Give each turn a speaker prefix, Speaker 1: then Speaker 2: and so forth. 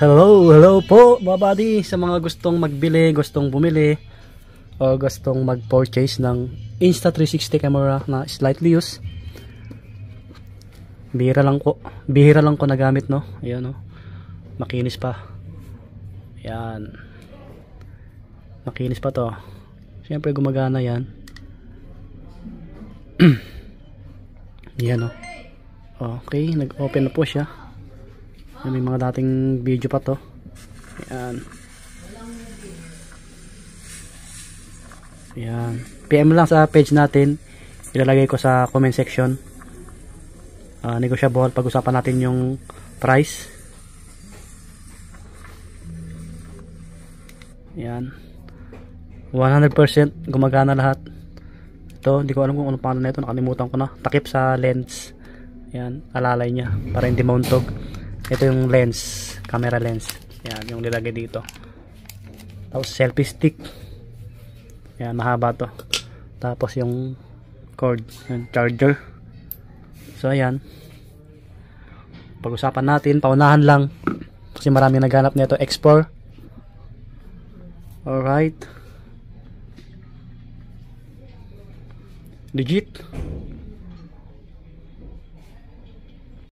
Speaker 1: Hello po mga buddy, sa mga gustong magbili, gustong bumili o gustong mag-purchase ng Insta360 camera na slightly used. Bihira lang ko nagamit, no. Ayan, no. Makinis pa. Ayan. Makinis pa to. Siyempre gumagana yan. Ayan, no. Okay, nag-open na po siya. May mga dating video pa to. Ayan. Ayan. PM lang sa page natin. Ilalagay ko sa comment section. Negotiable. Pag-usapan natin yung price. Ayan. 100% gumagana lahat. Ito, hindi ko alam kung ano pangalan na ito. Nakalimutan ko na. Takip sa lens. Ayan. Alalay niya. Para hindi mauntog. Ito yung lens, camera lens. Yan, yung nilagay dito. Tapos selfie stick. Yan, mahaba to. Tapos yung cord, yung charger. So ayan. Pag-usapan natin, paunahan lang. Kasi maraming naghanap nito, X4. Alright. Legit.